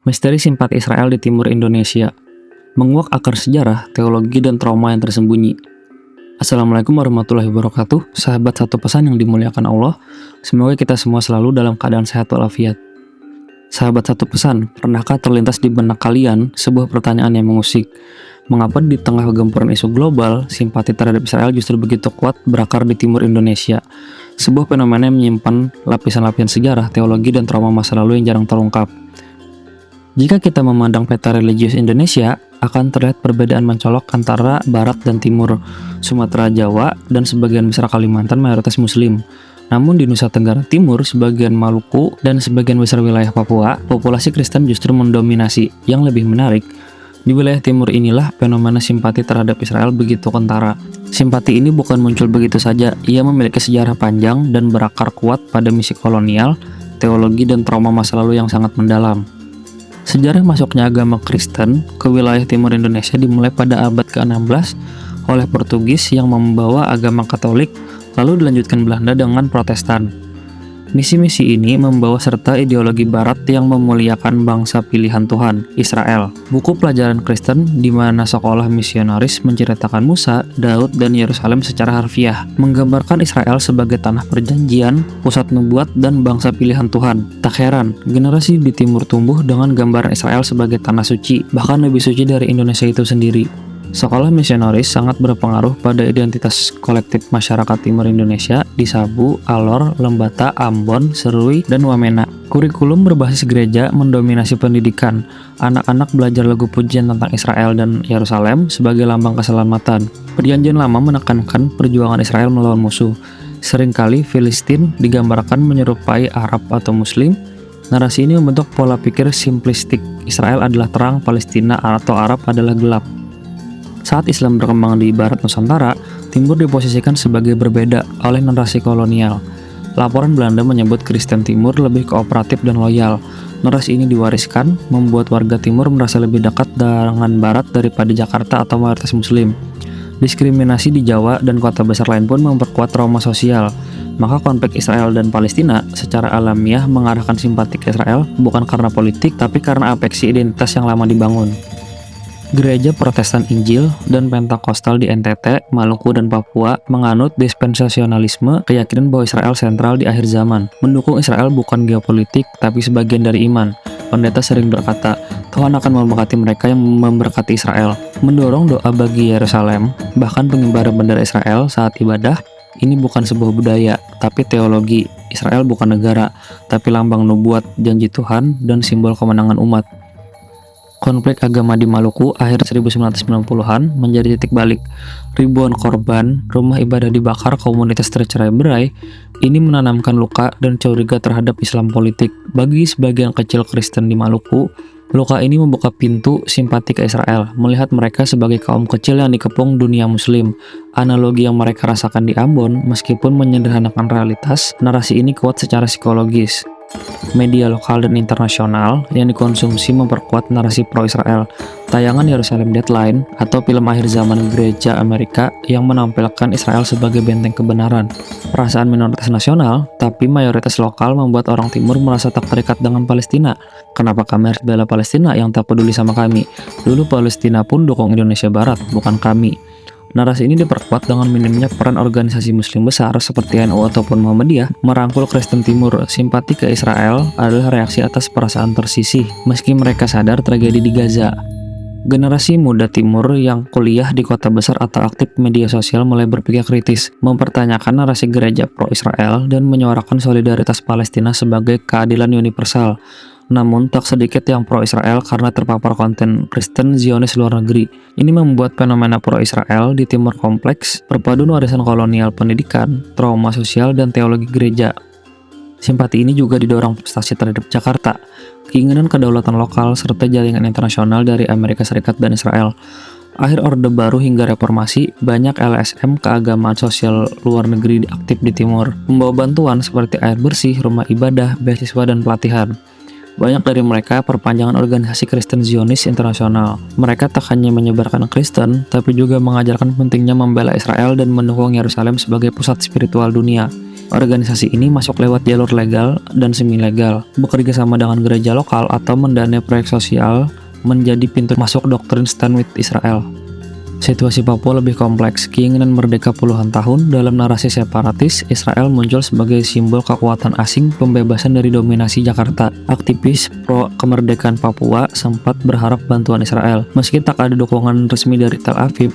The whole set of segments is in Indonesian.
Misteri simpati Israel di timur Indonesia. Menguak akar sejarah, teologi, dan trauma yang tersembunyi. Assalamualaikum warahmatullahi wabarakatuh, sahabat satu pesan yang dimuliakan Allah. Semoga kita semua selalu dalam keadaan sehat walafiat. Sahabat satu pesan, pernahkah terlintas di benak kalian sebuah pertanyaan yang mengusik? Mengapa di tengah gempuran isu global, simpati terhadap Israel justru begitu kuat berakar di timur Indonesia? Sebuah fenomena yang menyimpan lapisan-lapisan sejarah, teologi, dan trauma masa lalu yang jarang terungkap. Jika kita memandang peta religius Indonesia, akan terlihat perbedaan mencolok antara Barat dan Timur, Sumatera, Jawa, dan sebagian besar Kalimantan mayoritas Muslim. Namun di Nusa Tenggara Timur, sebagian Maluku, dan sebagian besar wilayah Papua, populasi Kristen justru mendominasi. Yang lebih menarik, di wilayah timur inilah fenomena simpati terhadap Israel begitu kentara. Simpati ini bukan muncul begitu saja, ia memiliki sejarah panjang dan berakar kuat pada misi kolonial, teologi, dan trauma masa lalu yang sangat mendalam. Sejarah masuknya agama Kristen ke wilayah timur Indonesia dimulai pada abad ke-16 oleh Portugis yang membawa agama Katolik, lalu dilanjutkan Belanda dengan Protestan. Misi-misi ini membawa serta ideologi Barat yang memuliakan bangsa pilihan Tuhan, Israel. Buku pelajaran Kristen di mana sekolah misionaris menceritakan Musa, Daud, dan Yerusalem secara harfiah, menggambarkan Israel sebagai tanah perjanjian, pusat nubuat, dan bangsa pilihan Tuhan. Tak heran, generasi di timur tumbuh dengan gambaran Israel sebagai tanah suci, bahkan lebih suci dari Indonesia itu sendiri. Sekolah misionaris sangat berpengaruh pada identitas kolektif masyarakat timur Indonesia di Sabu, Alor, Lembata, Ambon, Serui, dan Wamena. Kurikulum berbasis gereja mendominasi pendidikan. Anak-anak belajar lagu pujian tentang Israel dan Yerusalem sebagai lambang keselamatan. Perjanjian Lama menekankan perjuangan Israel melawan musuh. Seringkali Filistin digambarkan menyerupai Arab atau Muslim. Narasi ini membentuk pola pikir simplistik. Israel adalah terang, Palestina atau Arab adalah gelap. Saat Islam berkembang di Barat Nusantara, Timur diposisikan sebagai berbeda oleh narasi kolonial. Laporan Belanda menyebut Kristen Timur lebih kooperatif dan loyal. Narasi ini diwariskan, membuat warga Timur merasa lebih dekat dengan Barat daripada Jakarta atau mayoritas Muslim. Diskriminasi di Jawa dan kota besar lain pun memperkuat trauma sosial. Maka konflik Israel dan Palestina secara alamiah mengarahkan simpati ke Israel bukan karena politik, tapi karena afeksi identitas yang lama dibangun. Gereja Protestan Injil dan Pentakostal di NTT, Maluku, dan Papua menganut dispensasionalisme, keyakinan bahwa Israel sentral di akhir zaman. Mendukung Israel bukan geopolitik, tapi sebagian dari iman. Pendeta sering berkata, Tuhan akan memberkati mereka yang memberkati Israel. Mendorong doa bagi Yerusalem, bahkan pengibaran bendera Israel saat ibadah, ini bukan sebuah budaya, tapi teologi. Israel bukan negara, tapi lambang nubuat, janji Tuhan, dan simbol kemenangan umat. Konflik agama di Maluku akhir 1990-an menjadi titik balik. Ribuan korban, rumah ibadah dibakar, komunitas tercerai-berai. Ini menanamkan luka dan curiga terhadap Islam politik. Bagi sebagian kecil Kristen di Maluku, luka ini membuka pintu simpati ke Israel, melihat mereka sebagai kaum kecil yang dikepung dunia Muslim. Analogi yang mereka rasakan di Ambon, meskipun menyederhanakan realitas, narasi ini kuat secara psikologis. Media lokal dan internasional yang dikonsumsi memperkuat narasi pro-Israel. Tayangan Yerusalem Deadline atau film akhir zaman gereja Amerika yang menampilkan Israel sebagai benteng kebenaran. Perasaan minoritas nasional, tapi mayoritas lokal membuat orang timur merasa tak terikat dengan Palestina. Kenapa kami harus bela Palestina yang tak peduli sama kami? Dulu Palestina pun dukung Indonesia Barat, bukan kami. Narasi ini diperkuat dengan minimnya peran organisasi muslim besar seperti NU ataupun Muhammadiyah merangkul Kristen Timur. Simpati ke Israel adalah reaksi atas perasaan tersisih, meski mereka sadar tragedi di Gaza. Generasi muda Timur yang kuliah di kota besar atau aktif media sosial mulai berpikir kritis, mempertanyakan narasi gereja pro-Israel dan menyuarakan solidaritas Palestina sebagai keadilan universal. Namun, tak sedikit yang pro-Israel karena terpapar konten Kristen Zionis luar negeri. Ini membuat fenomena pro-Israel di Timur kompleks, perpaduan warisan kolonial pendidikan, trauma sosial, dan teologi gereja. Simpati ini juga didorong prestasi terhadap Jakarta, keinginan kedaulatan lokal, serta jaringan internasional dari Amerika Serikat dan Israel. Akhir Orde Baru hingga Reformasi, banyak LSM keagamaan sosial luar negeri aktif di Timur, membawa bantuan seperti air bersih, rumah ibadah, beasiswa, dan pelatihan. Banyak dari mereka perpanjangan organisasi Kristen Zionis Internasional. Mereka tak hanya menyebarkan Kristen, tapi juga mengajarkan pentingnya membela Israel dan mendukung Yerusalem sebagai pusat spiritual dunia. Organisasi ini masuk lewat jalur legal dan semi-legal, bekerja sama dengan gereja lokal atau mendanai proyek sosial, menjadi pintu masuk doktrin Stand with Israel. Situasi Papua lebih kompleks. Keinginan merdeka puluhan tahun dalam narasi separatis, Israel muncul sebagai simbol kekuatan asing pembebasan dari dominasi Jakarta. Aktivis pro kemerdekaan Papua sempat berharap bantuan Israel. Meski tak ada dukungan resmi dari Tel Aviv,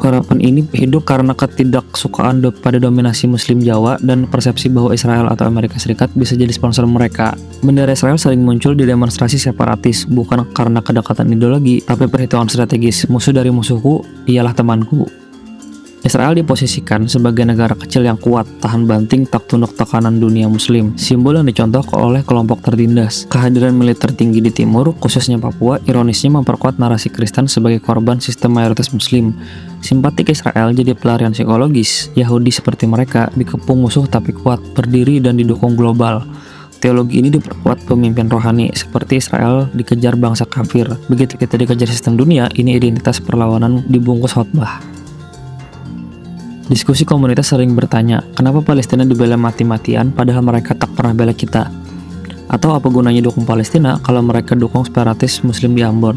harapan ini hidup karena ketidaksukaan pada dominasi Muslim Jawa dan persepsi bahwa Israel atau Amerika Serikat bisa jadi sponsor mereka. Bendera Israel sering muncul di demonstrasi separatis, bukan karena kedekatan ideologi, tapi perhitungan strategis. Musuh dari musuhku ialah temanku. Israel diposisikan sebagai negara kecil yang kuat, tahan banting tak tunduk tekanan dunia Muslim, simbol yang dicontoh oleh kelompok tertindas. Kehadiran militer tinggi di timur, khususnya Papua, ironisnya memperkuat narasi Kristen sebagai korban sistem mayoritas Muslim. Simpatik Israel jadi pelarian psikologis. Yahudi seperti mereka dikepung musuh tapi kuat, berdiri dan didukung global. Teologi ini diperkuat pemimpin rohani, seperti Israel dikejar bangsa kafir. Begitu kita dikejar sistem dunia, ini identitas perlawanan dibungkus khotbah. Diskusi komunitas sering bertanya, kenapa Palestina dibela mati-matian padahal mereka tak pernah bela kita? Atau apa gunanya dukung Palestina kalau mereka dukung separatis Muslim di Ambon?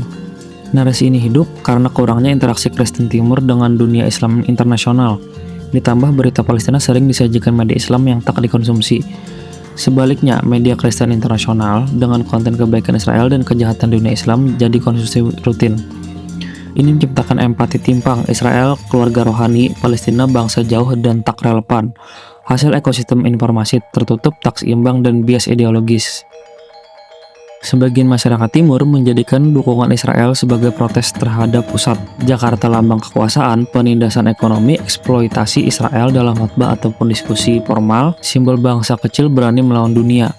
Narasi ini hidup karena kurangnya interaksi Kristen Timur dengan dunia Islam internasional. Ditambah berita Palestina sering disajikan media Islam yang tak dikonsumsi. Sebaliknya, media Kristen internasional dengan konten kebaikan Israel dan kejahatan dunia Islam jadi konsumsi rutin. Ini menciptakan empati timpang, Israel keluarga rohani, Palestina bangsa jauh dan tak relevan. Hasil ekosistem informasi tertutup, tak seimbang, dan bias ideologis. Sebagian masyarakat timur menjadikan dukungan Israel sebagai protes terhadap pusat. Jakarta lambang kekuasaan, penindasan ekonomi, eksploitasi Israel dalam khotbah ataupun diskusi formal, simbol bangsa kecil berani melawan dunia.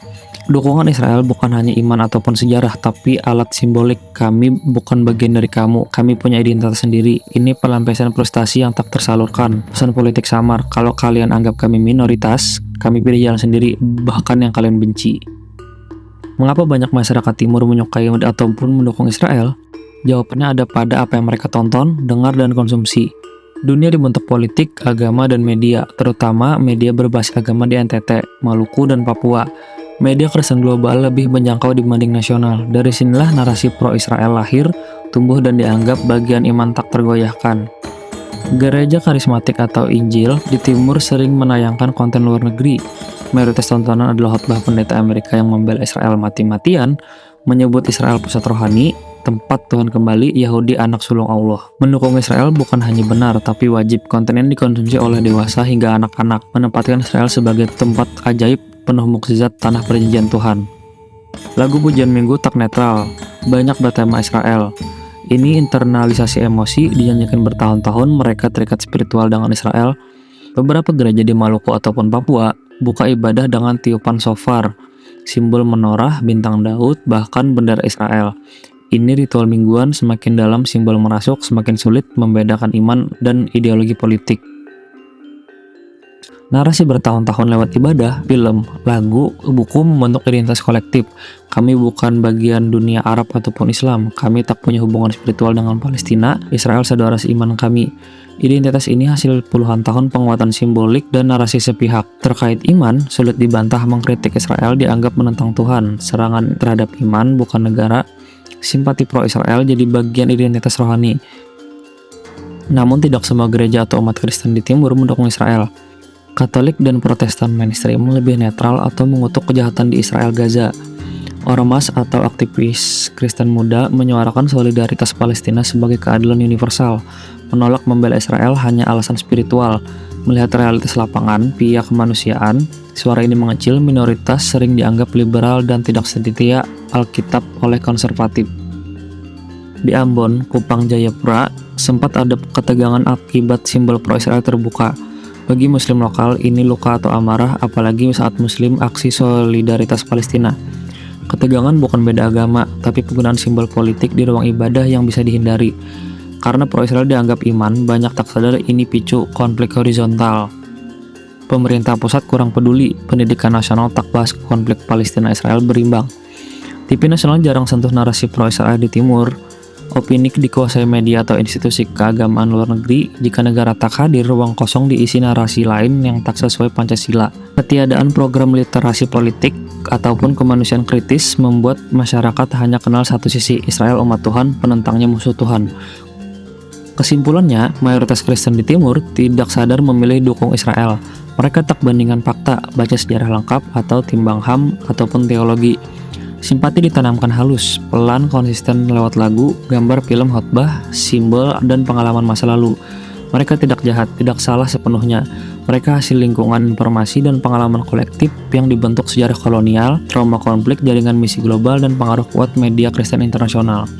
Dukungan Israel bukan hanya iman ataupun sejarah, tapi alat simbolik. Kami bukan bagian dari kamu, kami punya identitas sendiri. Ini pelampiasan frustasi yang tak tersalurkan. Pesan politik samar, kalau kalian anggap kami minoritas, kami pilih jalan sendiri, bahkan yang kalian benci. Mengapa banyak masyarakat timur menyukai ataupun mendukung Israel? Jawabannya ada pada apa yang mereka tonton, dengar, dan konsumsi. Dunia dibentuk politik, agama, dan media, terutama media berbasis agama di NTT, Maluku, dan Papua. Media Kristen global lebih menjangkau dibanding nasional. Dari sinilah narasi pro-Israel lahir, tumbuh, dan dianggap bagian iman tak tergoyahkan. Gereja karismatik atau Injil di timur sering menayangkan konten luar negeri. Mayoritas tontonan adalah khotbah pendeta Amerika yang membela Israel mati-matian, menyebut Israel pusat rohani, tempat Tuhan kembali, Yahudi anak sulung Allah. Mendukung Israel bukan hanya benar, tapi wajib. Konten yang dikonsumsi oleh dewasa hingga anak-anak, menempatkan Israel sebagai tempat ajaib penuh mukjizat tanah perjanjian Tuhan. Lagu pujian minggu tak netral, banyak bertema Israel. Ini internalisasi emosi, dinyanyikan bertahun-tahun, mereka terikat spiritual dengan Israel. Beberapa gereja di Maluku ataupun Papua buka ibadah dengan tiupan shofar, simbol menorah, bintang Daud, bahkan bendera Israel. Ini ritual mingguan, semakin dalam simbol merasuk, semakin sulit membedakan iman dan ideologi politik. Narasi bertahun-tahun lewat ibadah, film, lagu, buku membentuk identitas kolektif. Kami bukan bagian dunia Arab ataupun Islam. Kami tak punya hubungan spiritual dengan Palestina, Israel saudara seiman kami. Identitas ini hasil puluhan tahun penguatan simbolik dan narasi sepihak. Terkait iman, sulit dibantah mengkritik Israel dianggap menentang Tuhan. Serangan terhadap iman bukan negara. Simpati pro-Israel jadi bagian identitas rohani. Namun tidak semua gereja atau umat Kristen di timur mendukung Israel. Katolik dan Protestan mainstream lebih netral atau mengutuk kejahatan di Israel Gaza. Ormas atau aktivis Kristen muda menyuarakan solidaritas Palestina sebagai keadilan universal, menolak membela Israel hanya alasan spiritual. Melihat realitas lapangan, pihak kemanusiaan, suara ini mengecil, minoritas sering dianggap liberal dan tidak setia Alkitab oleh konservatif. Di Ambon, Kupang, Jayapura, sempat ada ketegangan akibat simbol pro-Israel terbuka. Bagi Muslim lokal, ini luka atau amarah, apalagi saat Muslim aksi solidaritas Palestina. Ketegangan bukan beda agama, tapi penggunaan simbol politik di ruang ibadah yang bisa dihindari. Karena pro-Israel dianggap iman, banyak tak sadar ini picu konflik horizontal. Pemerintah pusat kurang peduli, pendidikan nasional tak bahas konflik Palestina-Israel berimbang. TV nasional jarang sentuh narasi pro-Israel di timur. Opini dikuasai media atau institusi keagamaan luar negeri jika negara tak hadir, ruang kosong diisi narasi lain yang tak sesuai Pancasila. Ketiadaan program literasi politik ataupun kemanusiaan kritis membuat masyarakat hanya kenal satu sisi, Israel umat Tuhan, penentangnya musuh Tuhan. Kesimpulannya, mayoritas Kristen di Timur tidak sadar memilih dukung Israel. Mereka tak bandingkan fakta, baca sejarah lengkap atau timbang HAM ataupun teologi. Simpati ditanamkan halus, pelan, konsisten lewat lagu, gambar, film, khotbah, simbol, dan pengalaman masa lalu. Mereka tidak jahat, tidak salah sepenuhnya. Mereka hasil lingkungan informasi dan pengalaman kolektif yang dibentuk sejarah kolonial, trauma konflik, jaringan misi global, dan pengaruh kuat media Kristen internasional.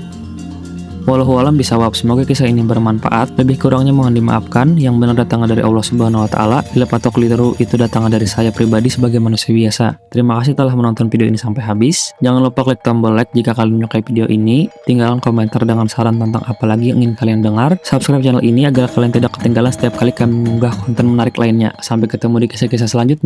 Wallahu a'lam bishawab. Semoga kisah ini bermanfaat. Lebih kurangnya mohon dimaafkan. Yang benar datangnya dari Allah Subhanahu wa taala. Bila atau keliru itu datangnya dari saya pribadi sebagai manusia biasa. Terima kasih telah menonton video ini sampai habis. Jangan lupa klik tombol like jika kalian menyukai video ini. Tinggalkan komentar dengan saran tentang apa lagi yang ingin kalian dengar. Subscribe channel ini agar kalian tidak ketinggalan setiap kali kami mengunggah konten menarik lainnya. Sampai ketemu di kisah-kisah selanjutnya.